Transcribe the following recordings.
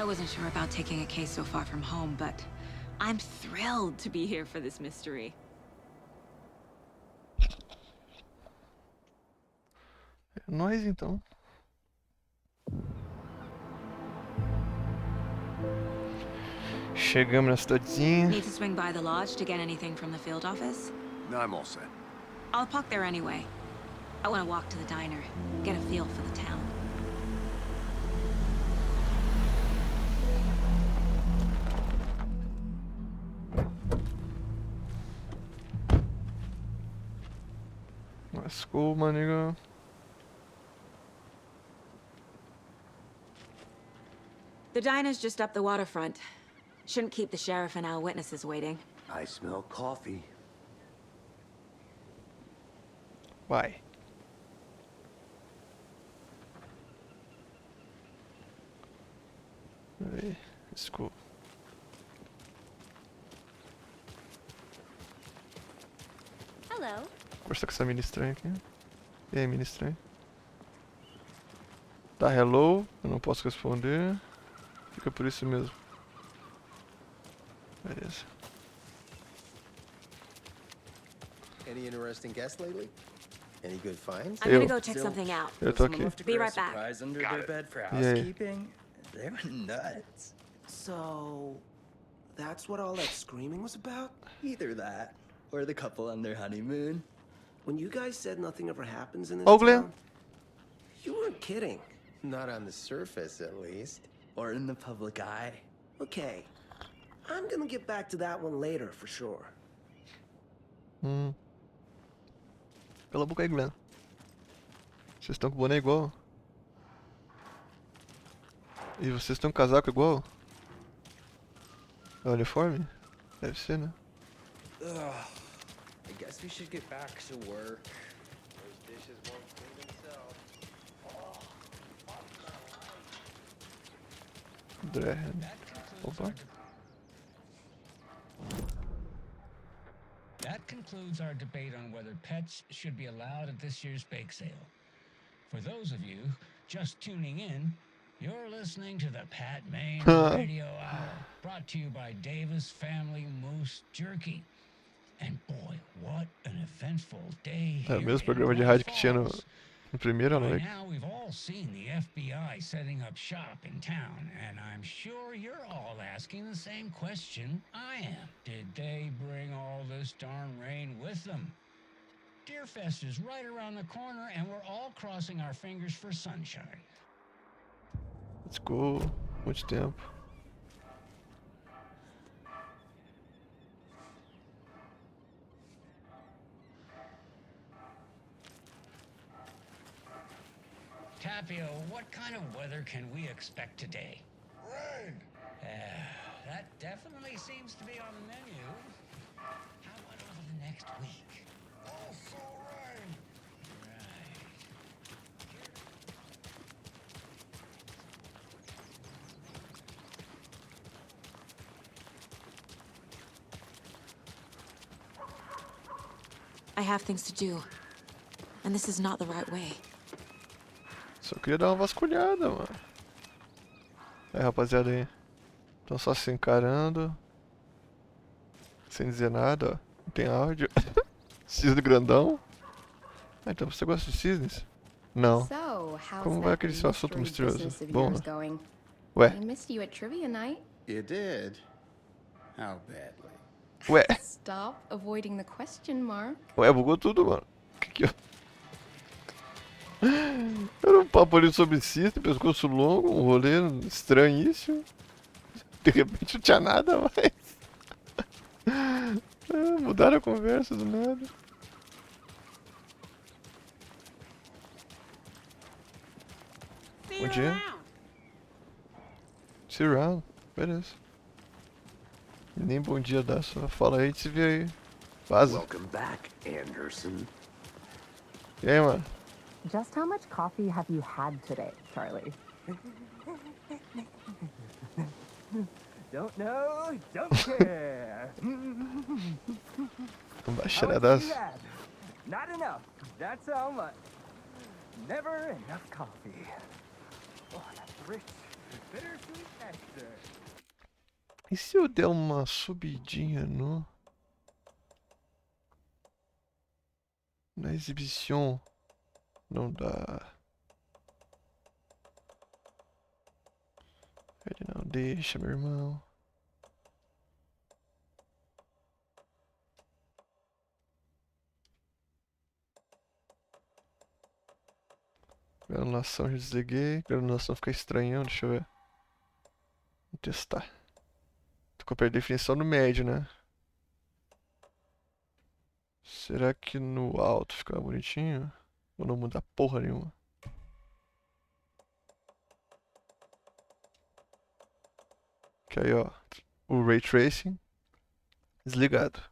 I wasn't sure about taking a case so far from home, but I'm thrilled to be here for this mystery. É nóis então. Chegamos na cidadezinha. Need to swing by the lodge to get anything from the field office? No, I'm all set. I'll park there anyway. I want to walk to the diner, get a feel for the town. Let's go, my nigga. The diner's just up the waterfront. Shouldn't keep the sheriff and our witnesses waiting. I smell coffee. Vai. Aí, let's go. Hello. Conversar com essa mina estranha aqui. E aí, mina estranha? Tá, hello. Eu não posso responder. Fica por isso mesmo. Beleza. Any interesting guests lately? Any good finds? I'm gonna go check something out. Eu tô aqui. Be right back. Surprise under their bed for E aí? housekeeping. They were nuts. So, that's what all that screaming was about? Either that, or the couple on their honeymoon. When you guys said nothing ever happens in this Ugly. town, you weren't kidding. Not on the surface, at least. Or in the public eye. Okay, I'm gonna get back to that one later for sure. Cala a boca aí, Glenn. Vocês estão com o boné igual. E vocês estão com casaco igual? É o uniforme? Deve ser, né? Ugh. I guess we should get back to work. Those dishes won't clean themselves. Opa. That concludes our debate on whether pets should be allowed at this year's bake sale. For those of you just tuning in, you're listening to the Pat Main Radio Hour, brought to you by Davis Family Moose Jerky. And boy, what an eventful day É o here mesmo in programa de Rock rádio que tinha no Falls. primeiro, By né? now, we've all seen the FBI setting up shop in town, and I'm sure you're all asking the same question I am. Did they bring all this darn rain with them? Deerfest is right around the corner, and we're all crossing our fingers for sunshine. Let's go. Muito tempo. Tapio, what kind of weather can we expect today? Rain! That definitely seems to be on the menu. How about over the next week? Also rain! Right. I have things to do, and this is not the right way. Só queria dar uma vasculhada, mano. Aí, rapaziada aí. Estão só se encarando. Sem dizer nada, ó. Não tem áudio. Cisne grandão. Ah, então você gosta de cisnes? Não. Como vai aquele seu assunto misterioso? Bom, né? Ué. You did? How badly? Ué. Stop avoiding the question, Mark. Ué, bugou tudo, mano. Que eu... Era um papo ali sobre cisne, pescoço longo, um rolê estranhíssimo. De repente não tinha nada mais. Mudaram a conversa do nada. Bom dia. See you around. Beleza. Nem bom dia dá, só fala aí e se vê aí. Vaza. Welcome back, Anderson. E aí, mano? Just how much coffee have you had today, Charlie? Don't know, don't care. Baixadas. Not enough. That's how much. Never enough coffee. Oh, that's rich. E se eu der uma subidinha na exibição? Não dá. Ele não deixa, meu irmão. Granulação já desliguei. Granulação fica estranhão, deixa eu ver. Vou testar. Tô com a definição no médio, né? Será que no alto fica bonitinho? Ou não muda porra nenhuma? Que aí, ó. O Ray Tracing desligado.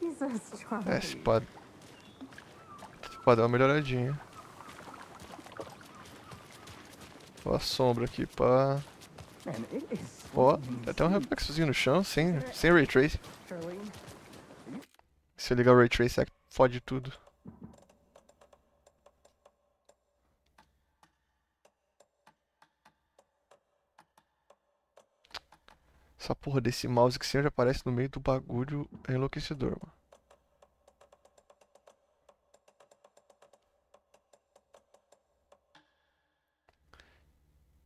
Jesus, Charlie. É, esse pode dar uma melhoradinha. Ó a sombra aqui, pá. Man, it is Ó, tem até um reflexozinho no chão, sem Ray Tracing. Charlie. Se eu ligar o Ray Tracing, fode tudo. Essa porra desse mouse que sempre aparece no meio do bagulho é enlouquecedor, mano.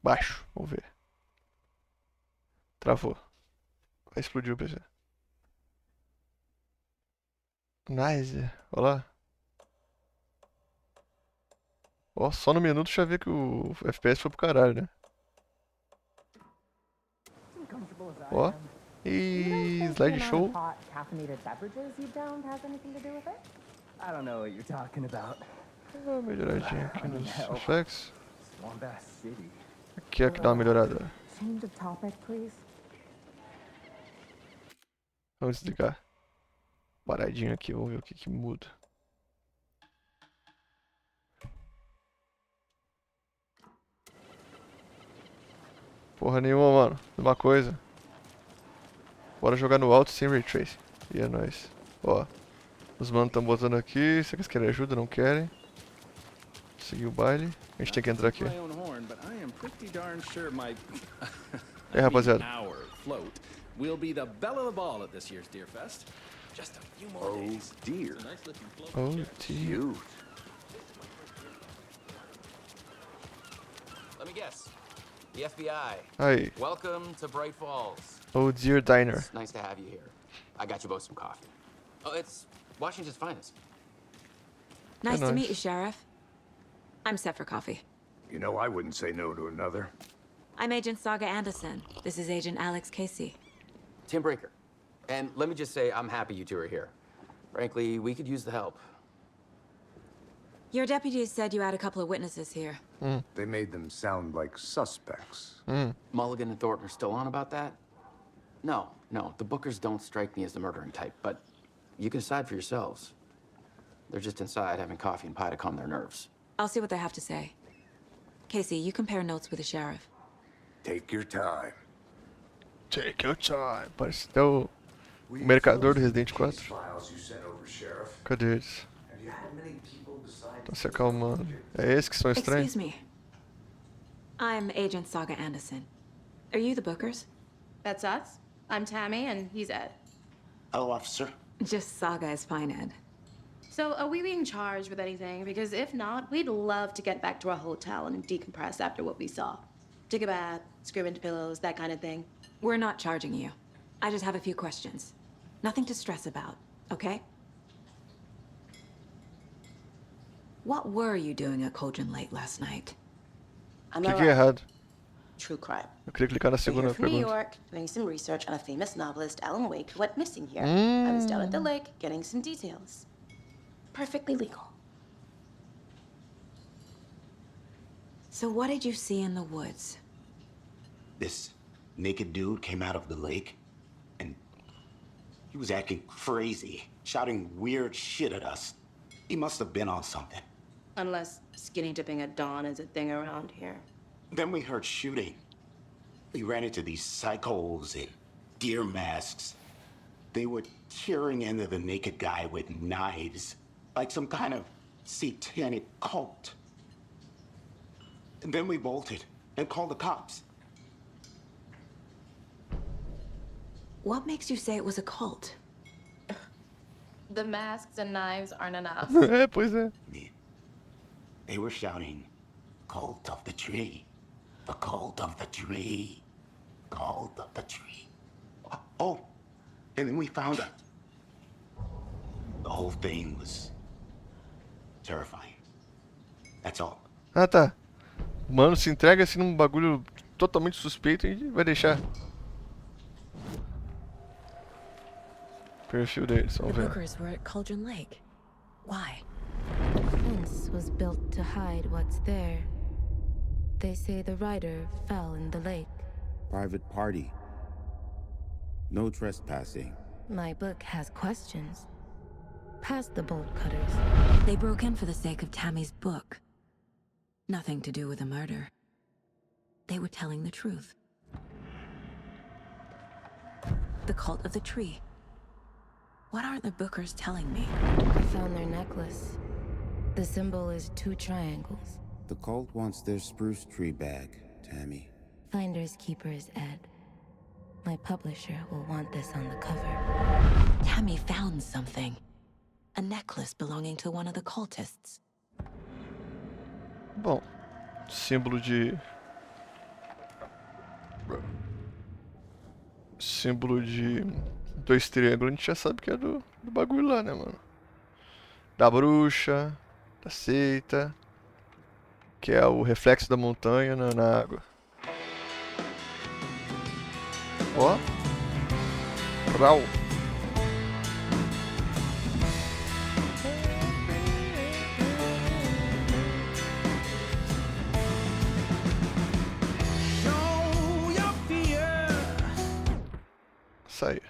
Baixo, vamos ver. Travou. Vai explodir o PC. Nice. Olha lá. Ó, só no minuto já vê que o FPS foi pro caralho, né? Uncomfortable as I Ó. am. E You don't think the slide amount show. of hot caffeinated beverages you downed has anything to do with it? I don't know what you're talking about. Uma melhoradinha aqui nos reflexos. Swamp Ass City. Aqui é que dá uma melhorada. Change of topic, please. Vamos desligar. Paradinho aqui, vamos ver o que muda. Porra nenhuma, mano. Mesma coisa. Bora jogar no alto sem Ray Tracing. E é nóis. Ó. Os manos estão botando aqui. Será que eles querem ajuda? Não querem. Seguir o baile. A gente tem que entrar aqui. É, rapaziada. We'll be the belle of the ball at this year's Deer Fest. Just a few more Oh, days. dear. It's a nice looking float. Oh, Cute. Let me guess. The FBI. Aí. Welcome to Bright Falls. Oh, dear diner. It's nice to have you here. I got you both some coffee. Oh, it's Washington's finest. Nice to nice. meet you, Sheriff. I'm set for coffee. You know, I wouldn't say no to another. I'm Agent Saga Anderson. This is Agent Alex Casey. Tim Breaker. And let me just say, I'm happy you two are here. Frankly, we could use the help. Your deputies said you had a couple of witnesses here. They made them sound like suspects. Mulligan and Thornton are still on about that? No, the Bookers don't strike me as the murdering type, but you can decide for yourselves. They're just inside having coffee and pie to calm their nerves. I'll see what they have to say. Casey, you compare notes with the sheriff. Take your time. Take your time. Parece até o mercador do Resident 4. Files you sent over, Sheriff. Cadê eles? Have you had many people besides Estão se acalmando. É esses que são estranhos? Excuse me. I'm Agent Saga Anderson. Are you the Bookers? That's us. I'm Tammy, and he's Ed. Hello, officer. Just Saga is fine, Ed. So, are we being charged with anything? Because if not, we'd love to get back to our hotel and decompress after what we saw. Take a bath, scream into pillows, that kind of thing. We're not charging you. I just have a few questions. Nothing to stress about, okay? What were you doing at Cauldron Lake last night? I'm O not que é errado? True crime. Eu queria clicar na We're segunda here from New pergunta. York, doing some research on a famous novelist, Alan Wake, who went missing here. I was down at the lake, getting some details. Perfectly legal. So what did you see in the woods? This naked dude came out of the lake, and he was acting crazy, shouting weird shit at us. He must have been on something. Unless skinny dipping at dawn is a thing around here. Then we heard shooting. We ran into these psychos in deer masks. They were tearing into the naked guy with knives, like some kind of satanic cult. And then we bolted and called the cops. What makes you say it was a cult? The masks and knives aren't enough. É, pois é. They were shouting, "Cult of the tree, the cult of the tree, cult of the tree." Oh, and then we found it. The whole thing was terrifying. That's all. Ah, tá. O mano se entrega assim num bagulho totalmente suspeito e vai deixar. Perfil deles, The vamos ver. Bookers were at Cauldron Lake. Why? The fence was built to hide what's there. They say the rider fell in the lake. Private party. No trespassing. My book has questions. Past the bolt cutters. They broke in for the sake of Tammy's book. Nothing to do with a murder. They were telling the truth. The cult of the tree. What aren't the Bookers telling me? I found their necklace. The symbol is 2 triangles. The cult wants their spruce tree bag, Tammy. Finders keepers, Ed. My publisher will want this on the cover. Tammy found something. A necklace belonging to one of the cultists. Bom, símbolo de... Símbolo de 2 triângulos, a gente já sabe que é do bagulho lá, né, mano? Da bruxa, da seita, que é o reflexo da montanha na água. Ó. Rau. Sai.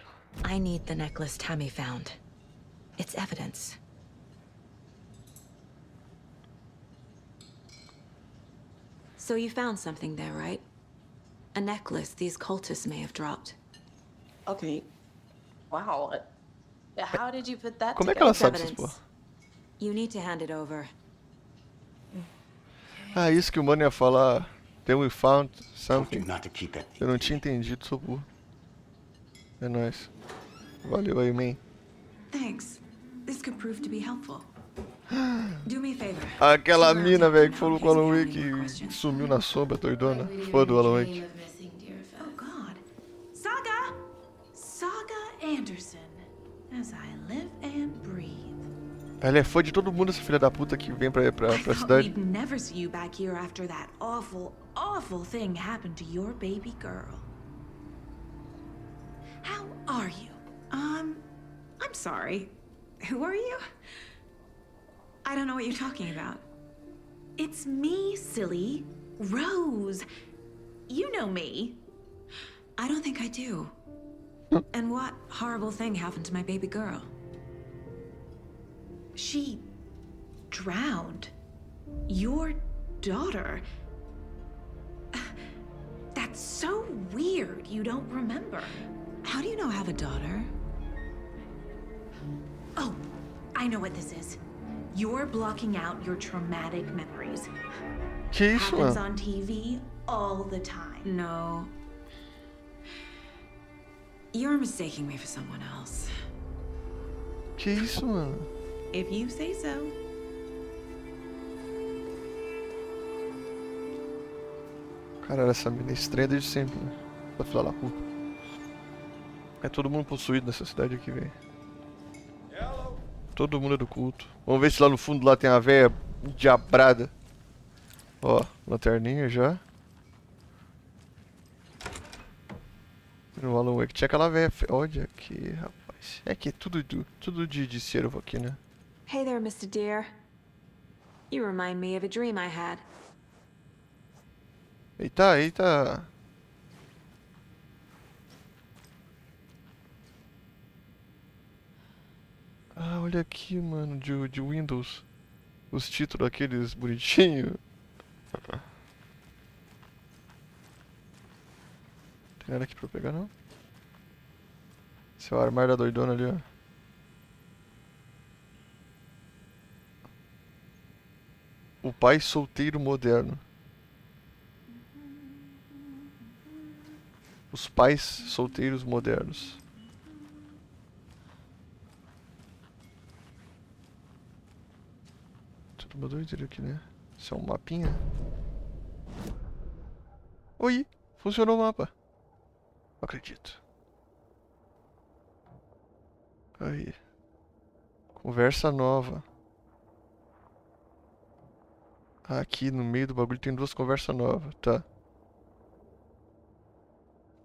I need the necklace Tammy found. It's evidence. So you found something there, right? A necklace these cultists may have dropped. Okay. Wow. How did you put that Como é que together? ela sabe essas porra? You need to hand it over. Ah, isso que o mano ia falar. Then we found something. Not to keep it. Eu não tinha entendido, sou burro. É nóis. Valeu aí, man. Thanks. This could prove to be helpful. Do me a favor. Aquela mina, velho, que falou com o Alan Wake que sumiu na sombra, doidona. Fã do Alan Wake. Oh, God. Saga! Saga Anderson. As I live and breathe. Ela é fã de todo mundo, essa filha da puta que vem pra cidade. We'd never see you back here after that awful, awful thing happened to your baby girl. How are you? I'm sorry. Who are you? I don't know what you're talking about. It's me, silly. Rose. You know me. I don't think I do. And what horrible thing happened to my baby girl? She drowned. Your daughter. That's so weird you don't remember. How do you know I have a daughter? Oh, I know what this is. You're blocking out your traumatic memories. Que isso, Happens mano? on TV all the time. No. You're mistaking me for someone else. Que isso, mano? If you say so. Caralho, essa mina é estranha desde sempre, né? Essa filha da puta. É todo mundo possuído nessa cidade aqui, velho. Todo mundo é do culto. Vamos ver se lá no fundo lá tem a véia diabrada. Ó, lanterninha já. No Alan Wake tinha aquela véia. Olha aqui, rapaz. É que tudo de servo aqui, né? Hey there, Mr. Deer. You remind me of a dream I had. Eita, eita. Ah, olha aqui, mano, de Windows. Os títulos aqueles bonitinhos. Tem nada aqui pra eu pegar, não? Esse é o armário da doidona ali, ó. O pai solteiro moderno. Os pais solteiros modernos. Tudo uma doideira aqui, né? Isso é um mapinha. Oi! Funcionou o mapa. Não acredito. Aí. Conversa nova. Aqui no meio do bagulho tem duas conversas novas, tá?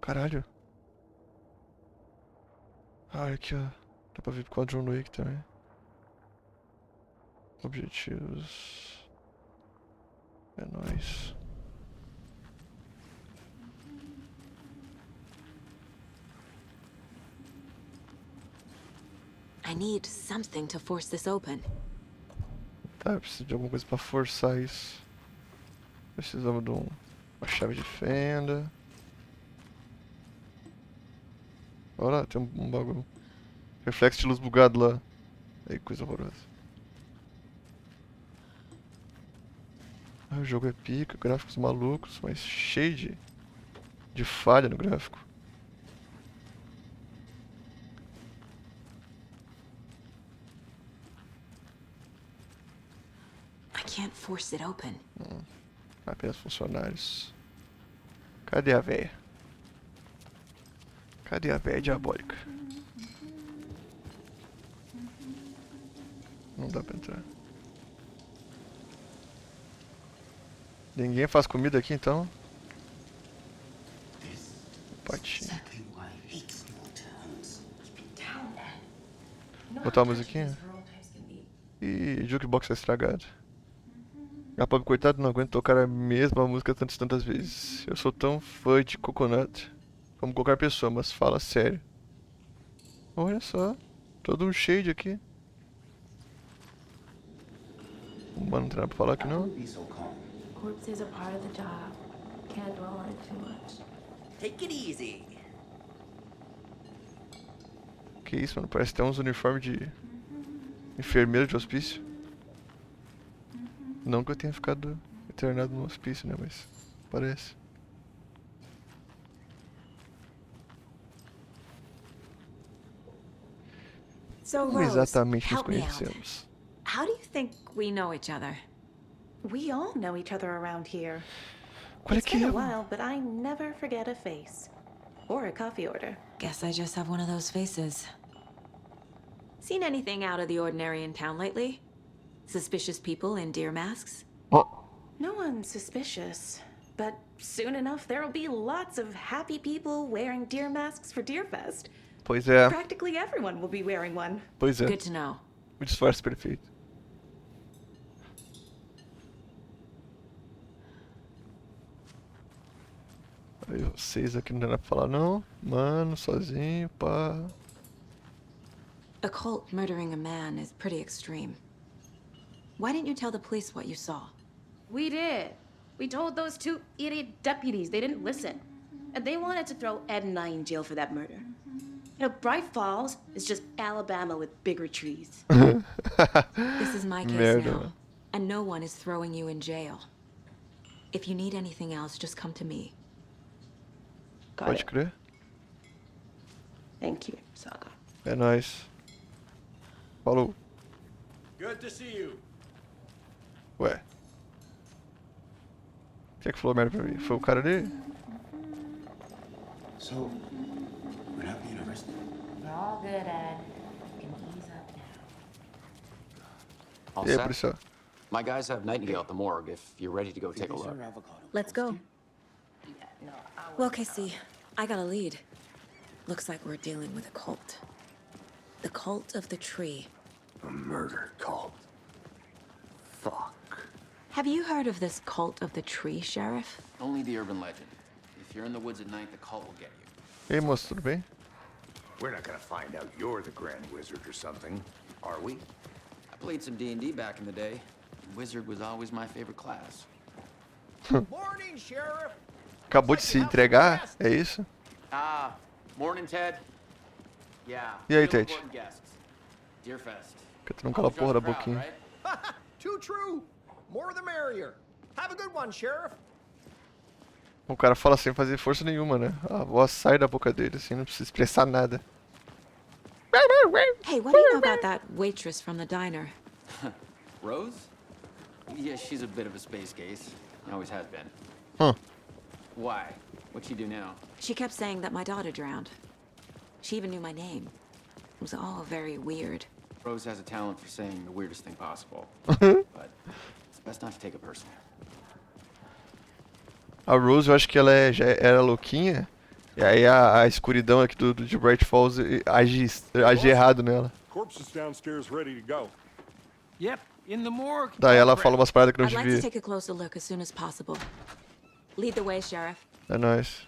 Caralho. Ah, aqui ó. Dá pra ver com o John Wick também. Objetivos. É nóis. I need something to force this open. Tá, eu preciso de alguma coisa pra forçar isso. Precisamos de uma chave de fenda. Olha lá, tem um bagulho. Reflexo de luz bugado lá. Aí, coisa horrorosa. Ah, o jogo é pica, gráficos malucos, mas cheio de falha no gráfico. I can't force it open. Apenas funcionários. Cadê a véia? Cadê a véia diabólica? Não dá pra entrar. Ninguém faz comida aqui então? Patinho. Botar a musiquinha? Ih, jukebox é estragado. A pobre coitado não aguenta tocar a mesma música tantas vezes. Eu sou tão fã de Coconut como qualquer pessoa, mas fala sério. Olha só, todo um shade aqui. Mano, não tem nada pra falar aqui não. Corpses are part of the job. Can't dwell on it too much. Take it easy. Que isso, mano? Parece ter uns uniformes de enfermeiro de hospício. Não que eu tenha ficado internado no hospício, né? Mas parece. So, Como Rose, exatamente nos help me out. conhecemos? How do you think we know each other? We all know each other around here. Qual é It's que been é? a while, but I never forget a face. Or a coffee order. Guess I just have one of those faces. Seen anything out of the ordinary in town lately? Suspicious people in deer masks? No one's suspicious. But soon enough, there'll be lots of happy people wearing deer masks for Deerfest. Pois é. Practically everyone will be wearing one. Pois é. Good to know. O disfarce perfeito. Aí vocês aqui não tem nada pra falar não. Mano, sozinho, pá. A cult murdering a man is pretty extreme. Why didn't you tell the police what you saw? We did. We told those two idiot deputies. They didn't listen. And they wanted to throw Ed and I in jail for that murder. You know, Bright Falls is just Alabama with bigger trees. This is my case Merda. now, and no one is throwing you in jail. If you need anything else, just come to me. Got Pode it. crer. Thank you, Saga. É nóis. Falou. Good to see you. Ué. Quem é que falou merda pra mim? Foi o cara ali? So, we're not being arrested. We're all good, Ed. You can ease up now. All E aí, set? policial? My guys have Nightingale at the morgue if you're ready to go take a look. Let's go. Well, Casey, I got a lead. Looks like we're dealing with a cult. The cult of the tree. A murder cult. Fuck. Have you heard of this cult of the tree, Sheriff? Only the urban legend. If you're in the woods at night, the cult will get you. E aí, moço, tudo bem? We're not gonna find out you're the Grand Wizard or something, are we? I played some D&D back in the day. Wizard was always my favorite class. Morning, Sheriff. Acabou de se entregar? É isso? Ah, morning, Ted. Yeah. E aí, real Tate? important guests. Deerfest. Porque tu não cala a porra da boquinha. Too true. More the merrier. Have a good one, Sheriff. O cara fala sem fazer força nenhuma, né? A voz sai da boca dele, assim, não precisa expressar nada. Hey, what do you know about that waitress from the diner? Rose? Yeah, she's a bit of a space case. Always has been. Huh. Why? What'd she do now? She kept saying that my daughter drowned. She even knew my name. It was all very weird. Rose has a talent for saying the weirdest thing possible. But it's best not to take it personal. A Rose, eu acho que ela já era louquinha. E aí a escuridão aqui de Bright Falls age errado nela. Corpse is downstairs ready to go. Yep, in the morgue. Daí ela fala umas paradas que não I'd like to devia. take a closer look as soon as possible. Lead the way, Sheriff. É nóis.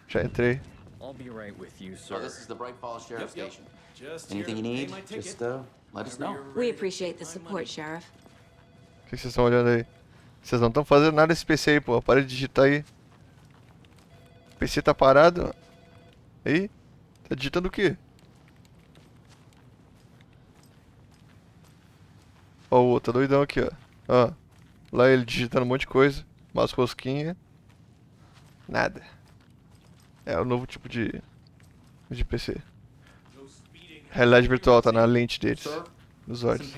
Já entrei. I'll be right with you, So sir. this is the Bright Falls Sheriff Station. Just Anything you here to need, pay my ticket. just let us know. We appreciate the support, Sheriff. O que vocês estão olhando aí? Vocês não estão fazendo nada nesse PC aí, pô. Para de digitar aí. O PC tá parado. Aí? Tá digitando o quê? Ó, o outro tá doidão aqui, ó. Ó. Lá ele digitando um monte de coisa. Umas rosquinhas. Nada. É o novo tipo de PC. Realidade virtual tá na lente deles. Nos olhos.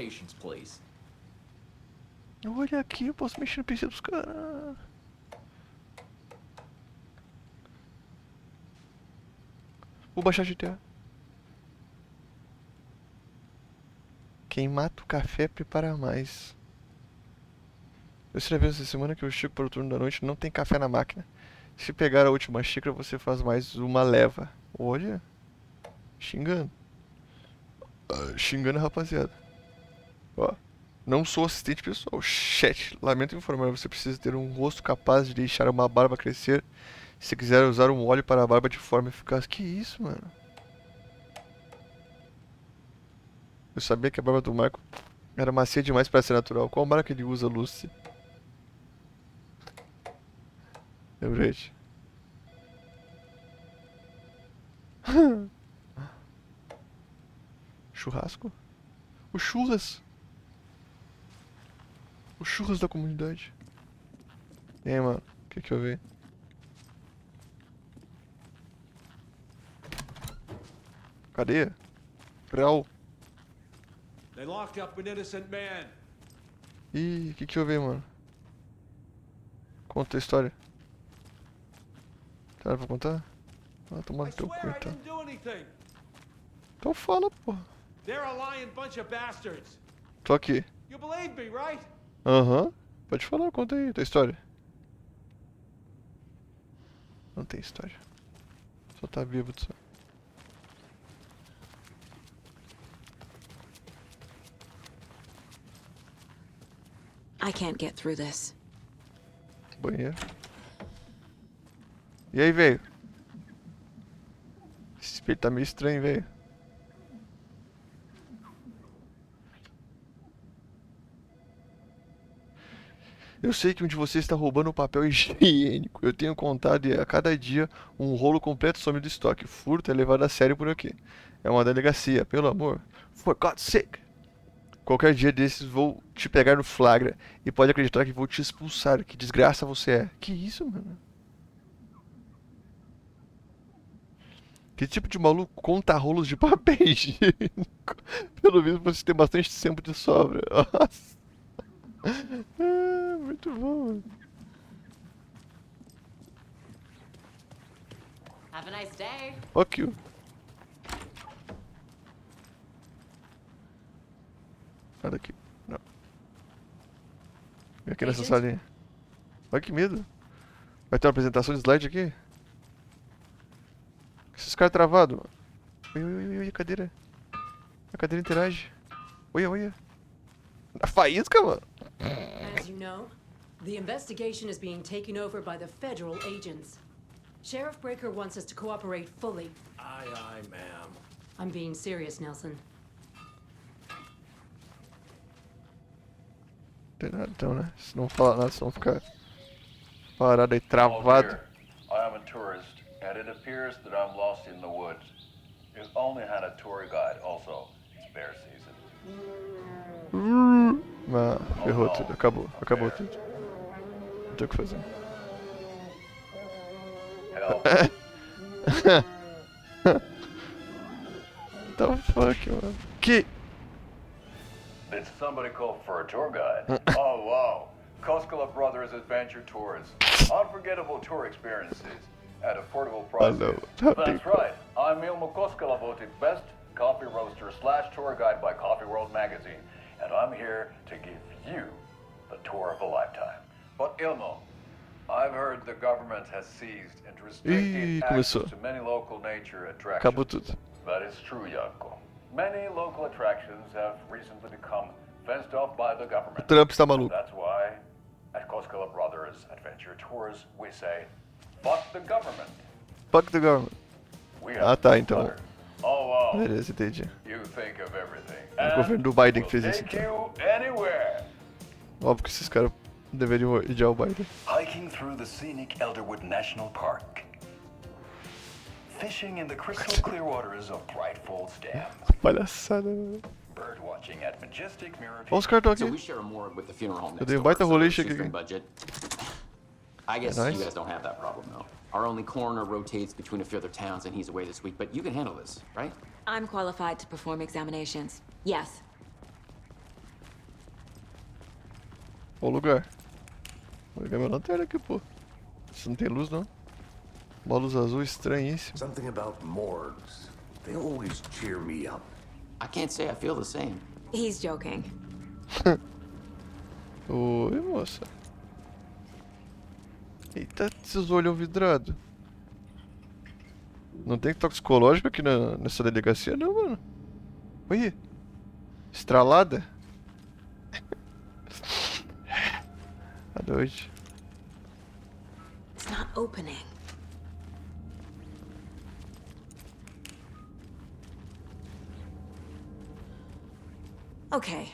Olha aqui, eu posso mexer no PC dos caras. Vou baixar GTA. Quem mata o café prepara mais. Eu escrevi essa semana que o Chico para o turno da noite não tem café na máquina. Se pegar a última xícara, você faz mais uma leva. Olha. Xingando. Xingando a rapaziada. Ó. Não sou assistente pessoal. Chat. Lamento informar, você precisa ter um rosto capaz de deixar uma barba crescer. Se quiser usar um óleo para a barba de forma eficaz. Que isso, mano? Eu sabia que a barba do Marco era macia demais para ser natural. Qual marca ele usa, Lucy? Lembrete. Churrasco? O churras. O churras da comunidade. E aí, mano? O que eu vi? Cadê? Real. They locked up an innocent man. Ih, o que eu vi, mano? Conta a história. Tá pra contar? Ah, tomar no teu cu, então. Então fala, porra. They're a lying bunch of bastards. Tô aqui. You believe me, right? Aham. Pode falar, conta aí, tua história. Não tem história. Só tá bêbado só. I can't get through this. Banheiro. E aí, velho? Esse espelho tá meio estranho, velho. Eu sei que um de vocês está roubando o papel higiênico. Eu tenho contado e a cada dia um rolo completo some do estoque. Furto é levado a sério por aqui. É uma delegacia, pelo amor. For God's sake. Qualquer dia desses vou te pegar no flagra e pode acreditar que vou te expulsar. Que desgraça você é. Que isso, mano? Que tipo de maluco conta rolos de papel higiênico? Pelo menos você tem bastante tempo de sobra. Nossa. Muito bom, mano. Have a nice day. Fuck you. Nada aqui. Não. Vem aqui nessa salinha. Olha que medo. Vai ter uma apresentação de slide aqui? Esses caras travados, mano. Oi, a cadeira. A cadeira interage. Olha. A faísca, mano. As you know, the investigation is being taken over by the federal agents. Sheriff Breaker wants us to cooperate fully. Aye, ma'am. I'm being serious, Nelson. Não tem nada então, né? Se não falar nada, senão ficar parado aí, travado. I am a tourist, and it appears that I'm lost in the woods. is only had a tour guide, also bear season. Ah, ferrou tudo, acabou tudo. Não tem o que fazer. The fuck, mano? Que? Did somebody call for a tour guide? Oh wow, Koskela Brothers Adventure Tours. Unforgettable tour experiences at affordable prices. That's right, I'm Ilmo Koskela, voted best coffee roaster / tour guide by Coffee World magazine. And I'm here to give you the tour of a lifetime. But Ilmo, I've heard the government has seized and restricted access to many local nature attractions. Acabou tudo. That is true, Yanko. Many local attractions have recently become fenced off by the government. O Trump está maluco. That's why, at Koskela Brothers Adventure Tours, we say, fuck the government. Fuck the government. Ah, tá, então. Oh, wow. Beleza, entendi. You think of everything. O governo do Biden que fez isso, então. Óbvio que esses caras deveriam odiar o Biden. Hiking through the scenic Elderwood National Park. Fishing in the crystal clear waters of Bright Falls Dam. Palhaçada, mano. Bird watching at majestic mirror. Olha os caras aqui. So we share a morgue with the funeral home Eu next dei um door, baita so rolê e shoestring cheguei aqui. budget. I guess nice. you guys don't have that problem though. Our only coroner rotates between a few other towns and he's away this week, but you can handle this, right? I'm qualified to perform examinations. Yes. Bom lugar. Vou ligar minha lanterna aqui, pô. Isso não tem luz, não. Uma luz azul estranhíssima. Something about morgues. They always cheer me up. I can't say I feel the same. He's joking. Oi, moça. Eita, esses olhos vidrados. Não tem toxicológico aqui nessa delegacia, não, mano. Oi. Estralada. À noite. It's not opening. Okay.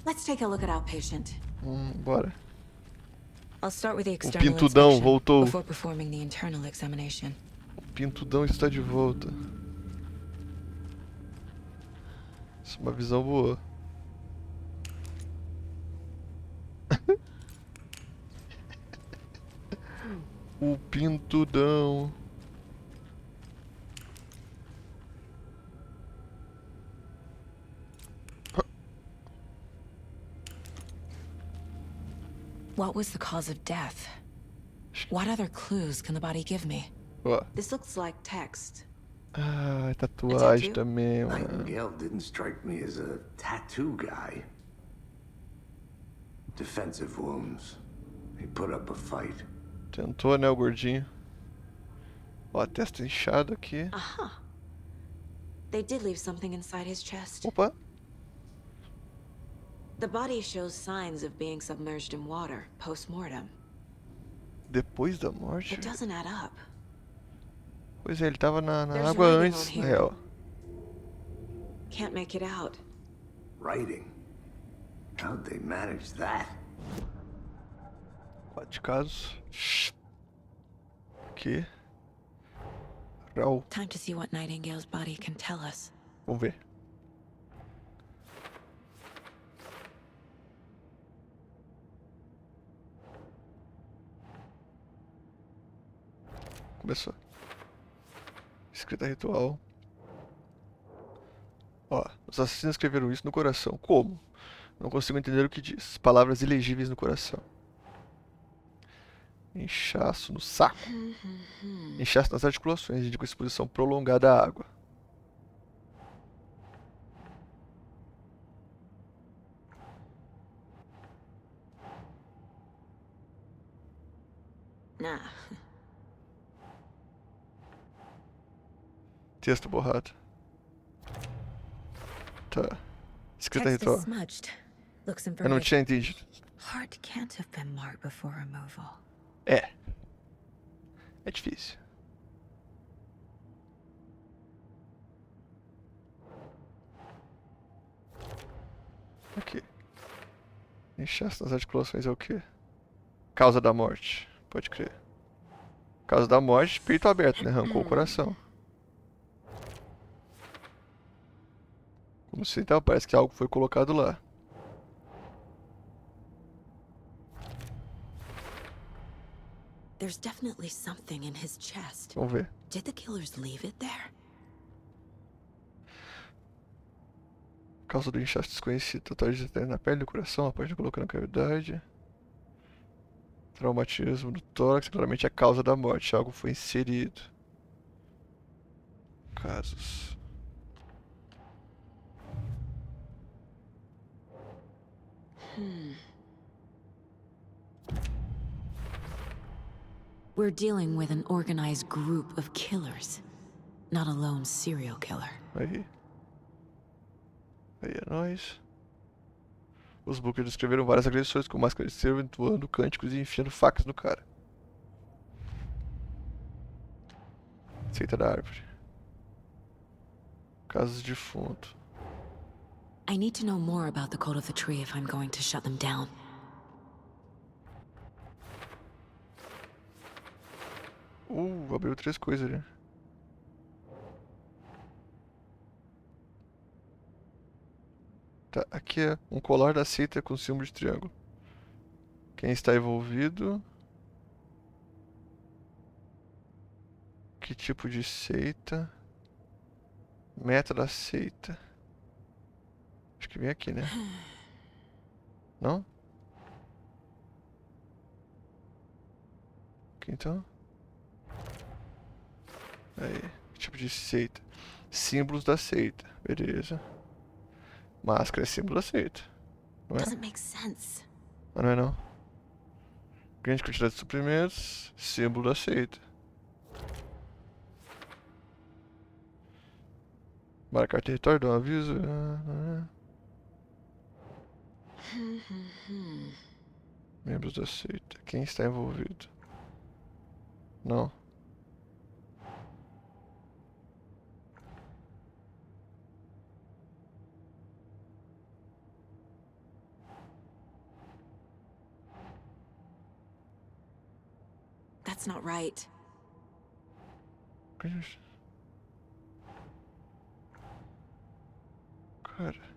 Let's take a look at our patient. Bora. I'll start with the O external pintudão inspection voltou. before performing the internal examination. O pintudão está de volta. Isso é uma visão boa. O pintudão. What was the cause of death? What other clues can the body give me? What? This looks like text. Ah, tatuagem também, mano. Nightingale didn't strike me as a tattoo guy. Defensive wounds. He put up a fight. Tentou, né, o gordinho. Ó, a testa inchada aqui. Aha. They did leave something inside his chest. Opa. The body shows signs of being submerged in water post-mortem. Depois da morte? It doesn't add up. Pois é, ele tava na There's água writing antes, on na here. real. Can't make it out. Writing? How'd they manage that? 4 casos. Aqui. Raul. Time to see what Nightingale's body can tell us. Vamos ver. Começou. Escrita ritual. Ó, os assassinos escreveram isso no coração. Como? Não consigo entender o que diz. Palavras ilegíveis no coração. Inchaço no saco. Inchaço nas articulações. Indica exposição prolongada à água. Nah. Texto borrado. Tá. Escrita Text ritual. is smudged. Looks Eu não inverted. tinha entendido. Heart can't have been marked before removal. É. É difícil. Aqui. Inchaço nas articulações é o quê? Causa da morte. Pode crer. Causa da morte, peito aberto, né? Arrancou o coração. Como se então, parece que algo foi colocado lá. There's definitely something in his chest. Vamos ver. Did the killers leave it there? Causa do inchaço desconhecido. Tatuagem de na pele, do coração, a parte colocando na cavidade. Traumatismo do tórax, claramente a causa da morte. Algo foi inserido. Casos. We're dealing with an organized group of killers, not a lone serial killer. Aí. Aí é nóis. Os bookers descreveram várias agressões com máscara de cervo, entoando cânticos e enfiando facas no cara. Seita da árvore. Casos de defunto. I need to know more about the code of the tree if I'm going to shut them down. Abriu 3 coisas ali. Tá, aqui é um colar da seita com símbolo de triângulo. Quem está envolvido? Que tipo de seita? Meta da seita. Acho que vem aqui, né? Não? Aqui então. Aí, que tipo de seita? Símbolos da seita, beleza. Máscara é símbolo da seita, não é? Doesn't make sense. Mas não é não. Grande quantidade de suprimentos, símbolo da seita. Marcar território, dar um aviso. Membros da seita. Quem está envolvido? Não. That's not right. Cara.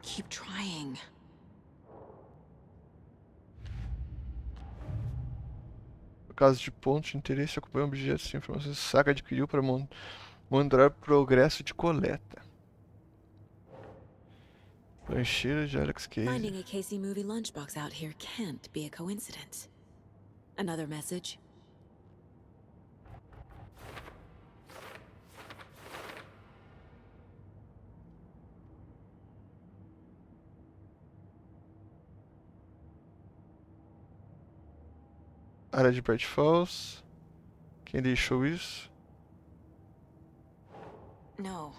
Keep trying. Caso de pontos de interesse, acompanha objetos de informações. Saga adquiriu para monitorar o progresso de coleta. Lancheira de Alex Case. Finding a Casey movie lunchbox out here can't be a coincidence. Another message? Área de Bright Falls. Quem deixou isso? No.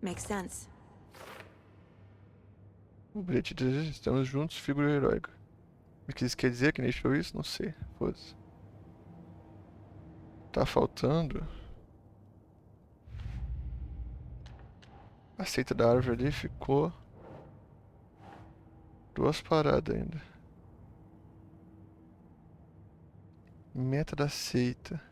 Makes sense. O bilhete de desejo, estamos juntos, figura heróica. O que isso quer dizer? Quem deixou isso? Não sei. Foda-se. Tá faltando. A seita da árvore ali ficou. 2 paradas ainda. Meta da seita.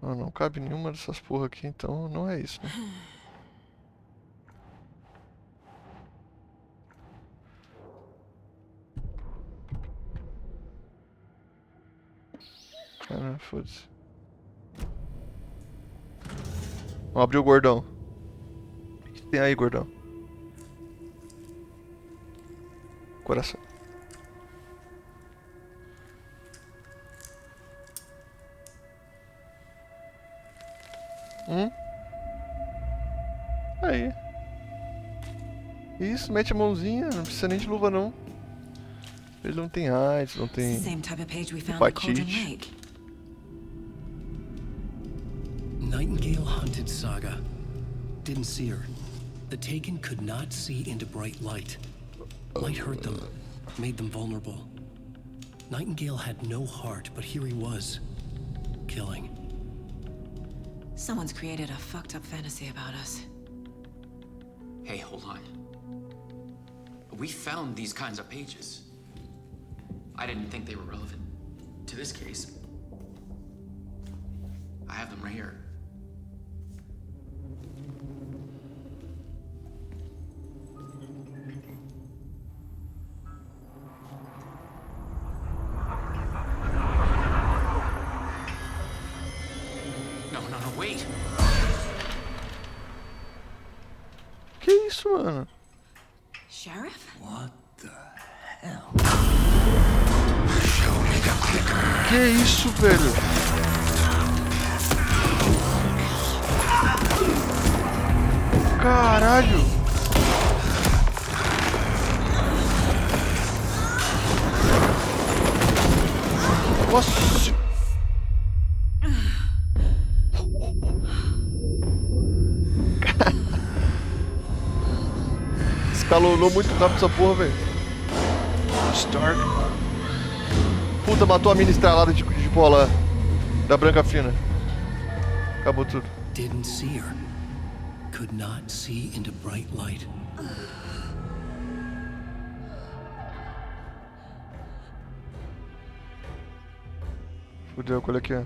Não cabe nenhuma dessas porra aqui, então não é isso, né? Ah, foda-se. Vamos abrir o gordão. O que tem aí, gordão? Coração. Aí. Isso, mete a mãozinha, não precisa nem de luva não. Ele não tem AIDS, não tem hepatite. Nightingale hunted Saga. Didn't see her. The Taken could not see into bright light. Light hurt them, made them vulnerable. Nightingale had no heart, but here he was, killing. Someone's created a fucked up fantasy about us. Hey, hold on. We found these kinds of pages. I didn't think they were relevant to this case. I have them right here. No, wait. Que isso, mano? Sheriff? What the hell? Que isso, velho? Caralho! Nossa! Escalonou muito rápido essa porra, velho. Stark. Puta, matou a mina estralada de bola da branca fina. Acabou tudo. Didn't see her. Could not see into bright light. Fudeu, qual é que é?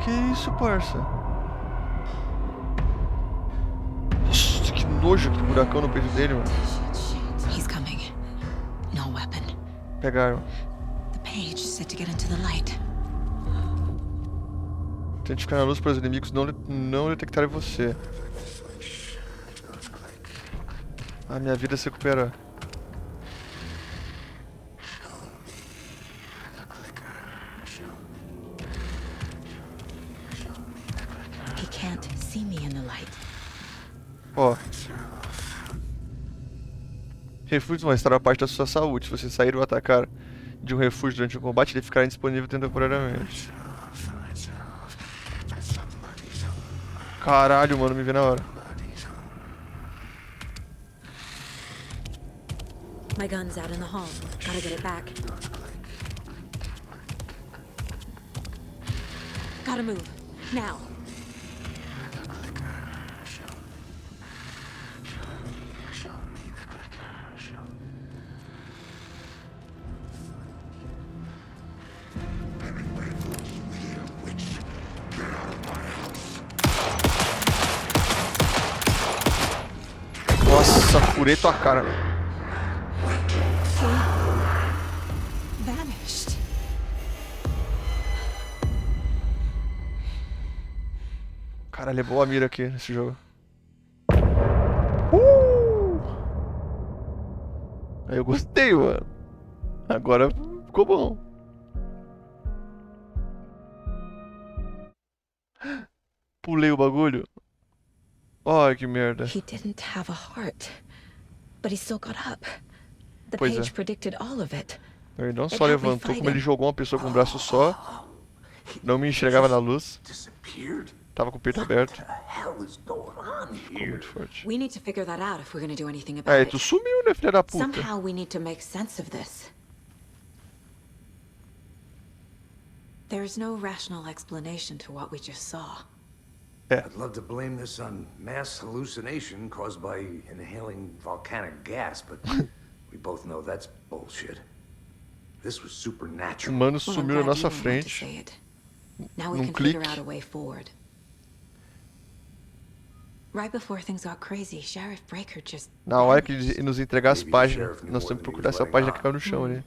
Que isso, parça? Nossa, que nojo, que buracão no peito dele, mano. He's coming. No weapon. Pegaram. The page said to get into the light. Tente ficar na luz para os inimigos não detectarem você. A minha vida se recupera. He can't see me in the light. Ó. Refúgios vão estar a parte da sua saúde. Se você sair ou atacar de um refúgio durante o combate, ele ficará indisponível temporariamente. Caralho, mano, me vi na hora. My gun's out in the hall. Gotta get it back. Gotta move. Now. Nossa, furei tua cara. Vanished. Caralho, é boa a mira aqui nesse jogo. Aí eu gostei, mano. Agora ficou bom. Pulei o bagulho. Ai, que merda. He didn't have a heart, but he still got up. The Pois page é. predicted all of it. Ele não só levantou, como ele jogou uma pessoa com um braço só. Não me enxergava na luz. Tava com o peito aberto. Ficou muito forte. We need to figure that out if we're gonna do anything about É, it. tu sumiu, né, filha da puta? Somehow we need to make sense of this. There's no rational explanation to what we just saw. I'd love to blame this on mass hallucination caused by inhaling volcanic gas, but we both know that's bullshit. This was supernatural. O mano sumiu na nossa frente. Now we Num can clique. figure out a way forward. Right before things got crazy, Sheriff Breaker just Na hora que ele nos entregar as páginas, nós temos que procurar essa página que caiu no chão ali.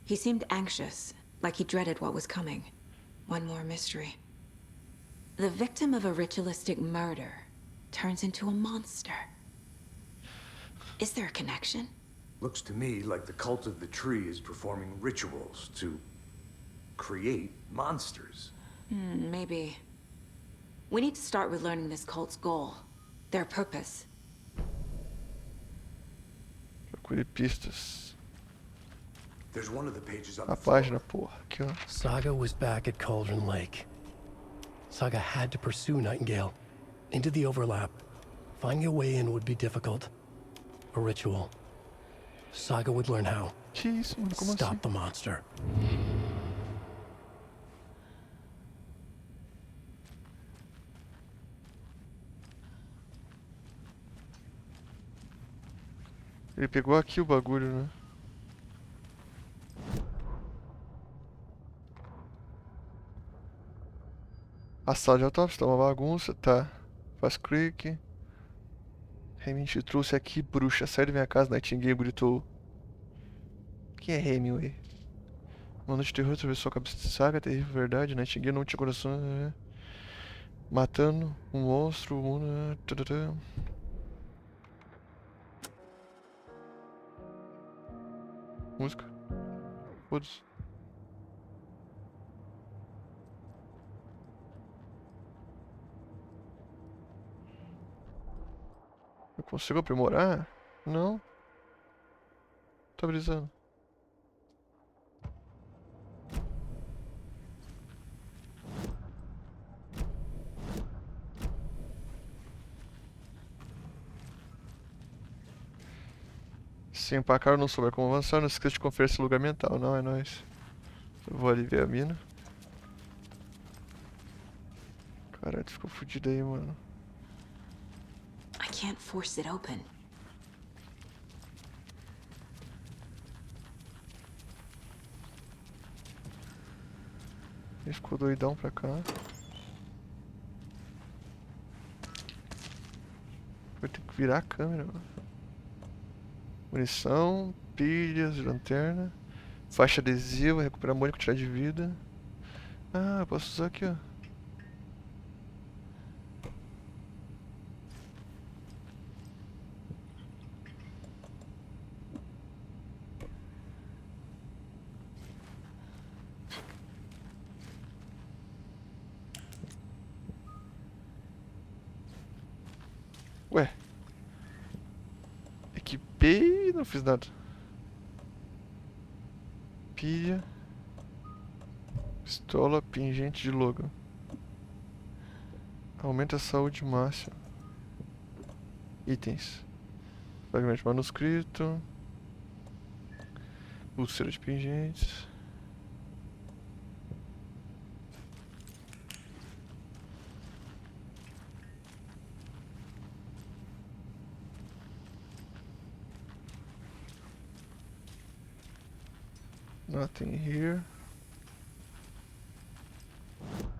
He seemed anxious, like he dreaded what was coming. One more mystery. The victim of a ritualistic murder turns into a monster. Is there a connection? Looks to me like the cult of the tree is performing rituals to create monsters. Maybe. We need to start with learning this cult's goal, their purpose. Procure pistas. There's one of the pages on A the floor. página, porra. Aqui, ó. Saga was back at Cauldron Lake. Saga had to pursue Nightingale into the overlap. Finding a way in would be difficult. A ritual. Saga would learn how. Que isso, mano? Como Stop assim? the monster. Ele pegou aqui o bagulho, né? A sala de autópsia tá uma bagunça, tá? Faz clique. Hemingway te trouxe aqui, bruxa. Sai da minha casa, Nightingale gritou. Quem é Hemingway? Uma noite de terror atravessou a cabeça de Saga, terrível verdade. Nightingale não tinha coração. Matando um monstro, Música. Foda-se. Eu consigo aprimorar? Não. Tô brisando. Se empacar ou não souber como avançar, não se esqueça de conferir esse lugar mental. Não, é nóis. Eu vou ali ver a mina. Caralho, ficou fudido aí, mano. I can't force it open. Ele ficou doidão pra cá. Vou ter que virar a câmera, mano. Munição, pilhas, lanterna, faixa adesiva, recuperar mônico, tirar de vida. Ah, eu posso usar aqui, ó. Ué. Equipei e não fiz nada. Pilha. Pistola, pingente de Logan. Aumenta a saúde máxima. Itens. Fragmento manuscrito. Pulseira de pingentes. Nothing here.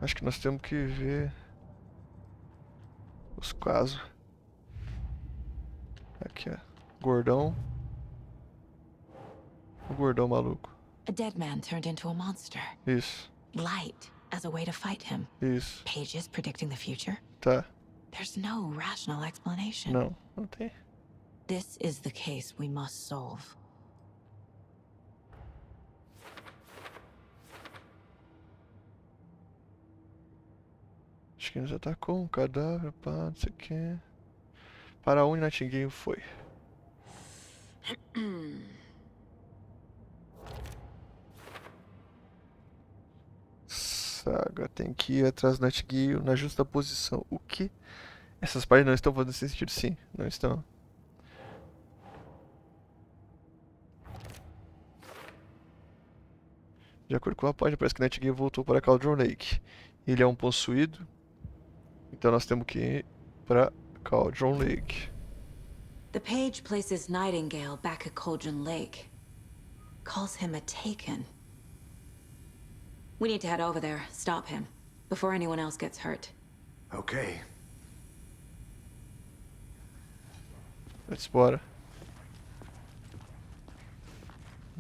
Acho que nós temos que ver os casos. Aqui, ó. Gordão. O gordão maluco. A dead man turned into a monster. Isso. Light as a way to fight him. Isso. Pages predicting the future? Tá. There's no rational explanation. Não, não tem. This is the case we must solve. Acho que nos atacou um cadáver, pá, não sei o que. Para onde Nightingale foi? Saga tem que ir atrás do Nightingale na justa posição. O que? Essas páginas não estão fazendo sentido, sim. Não estão. De acordo com a página, parece que Nightingale voltou para Cauldron Lake. Ele é um possuído. Então nós temos que ir para Cauldron Lake. The page places Nightingale back at Cauldron Lake. Calls him a taken. We need to head over there, stop him, before anyone else gets hurt. Okay. Let's bora.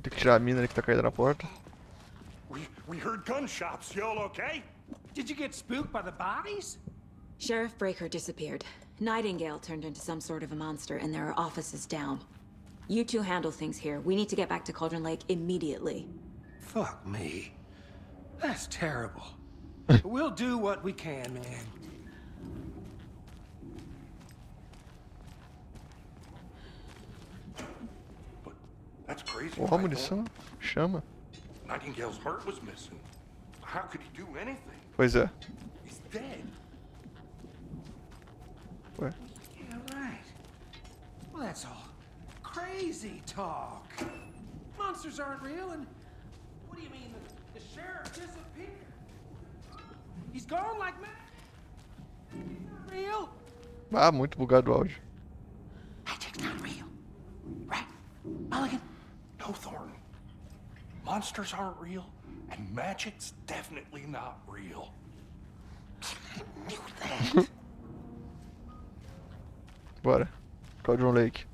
Tem que tirar a mina ali que tá caída na porta. We heard gunshots. Y'all okay? Did you get spooked by the bodies? Sheriff Breaker disappeared. Nightingale turned into some sort of a monster, and there are offices down. You two handle things here. We need to get back to Cauldron Lake immediately. Fuck me. That's terrible. We'll do what we can, man. That's crazy. Ó, munição. Chama. Nightingale's heart was missing. How could he do anything? Pois é. He's dead. Ué. Yeah, right. Well, that's all crazy talk. Monsters aren't real, and what do you mean the sheriff disappeared? He's gone like mad. He's not real. Ah, muito bugado o áudio. Magic's not real. Right? Mulligan? No, Thornton. Monsters aren't real, and magic's definitely not real. I knew that. Bora. Cauldron Lake.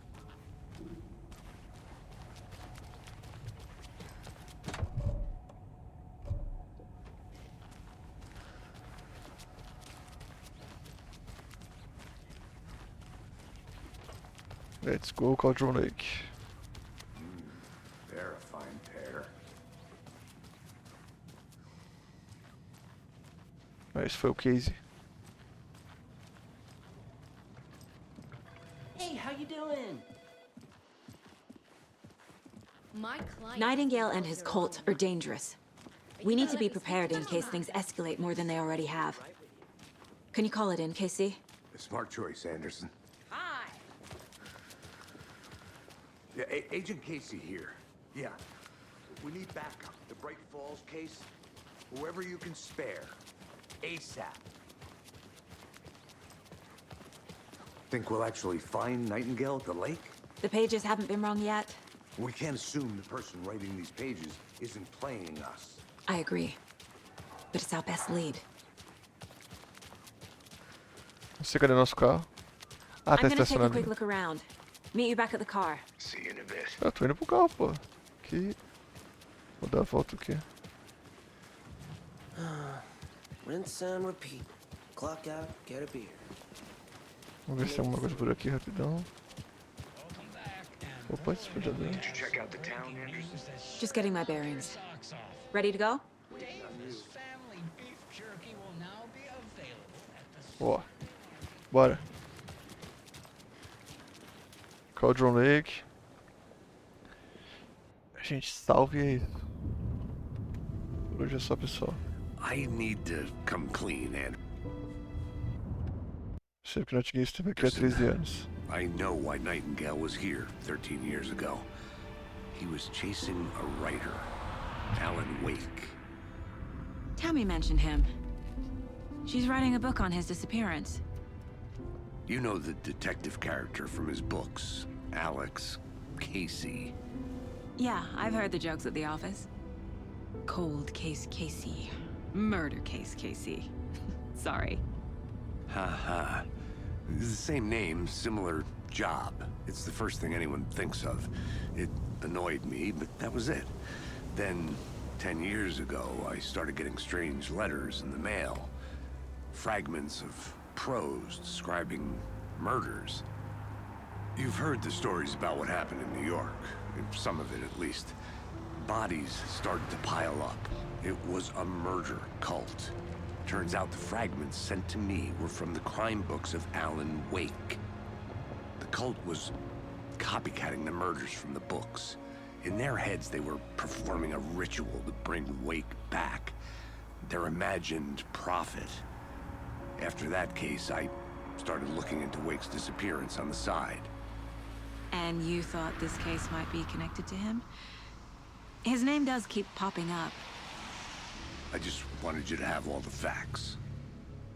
Let's go, Cauldron Lake. They're a fine pair. Esse foi o Casey. Hey, how you doing? Nightingale and his cult are dangerous. We need to be prepared in case things escalate more than they already have. Can you call it in, Casey? A smart choice, Anderson. Hi. Yeah, Agent Casey here. Yeah. We need backup. The Bright Falls case. Whoever you can spare. ASAP. Think we'll actually find Nightingale at the lake? The pages haven't been wrong yet. We can't assume the person writing these pages isn't playing us. I agree. But it's our best lead. Não sei cadê nosso carro. Ah, I'm tá gonna take a estacionado. quick look around. Meet you back at the car. See you in a bit. Eu tô indo pro carro, pô. Aqui. Vou dar a volta aqui. Rinse and repeat. Clock out, get a beer. Vamos ver se tem alguma coisa por aqui rapidão. Opa, esse despejador. Did you check out the town, Anderson? Just getting my bearings. Ready to go? Ó. Bora. Cauldron Lake. A gente salve aí. Por hoje é só, pessoal. I need to come clean, and Sei que o Nat Gay esteve aqui há 13 anos. I know why Nightingale was here 13 years ago. He was chasing a writer, Alan Wake. Tammy mentioned him. She's writing a book on his disappearance. You know the detective character from his books, Alex Casey. Yeah, I've heard the jokes at the office. Cold case Casey. Murder case Casey. Sorry. Ha. The same name, similar job. It's the first thing anyone thinks of. It annoyed me, but that was it. Then, 10 years ago, I started getting strange letters in the mail. Fragments of prose describing murders. You've heard the stories about what happened in New York. Some of it, at least. Bodies started to pile up. It was a murder cult. Turns out the fragments sent to me were from the crime books of Alan Wake. The cult was copycatting the murders from the books. In their heads, they were performing a ritual to bring Wake back. Their imagined prophet. After that case, I started looking into Wake's disappearance on the side. And you thought this case might be connected to him? His name does keep popping up. I just wanted you to have all the facts.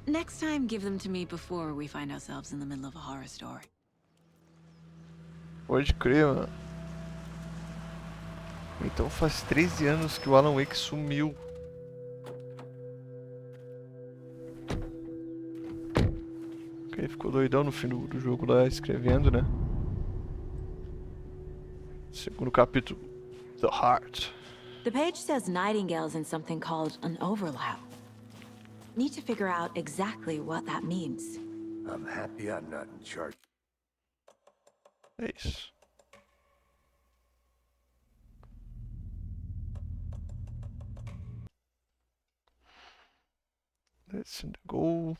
Next time, give them to me before we find ourselves in the middle of a horror story. Pode crer, mano. Então faz 13 anos que o Alan Wake sumiu. Ok, ficou doidão no fim do jogo lá, escrevendo, né? Segundo capítulo. The Heart. The page says Nightingale's in something called an overlap. Need to figure out exactly what that means. I'm happy I'm not in charge. É isso. Let's go.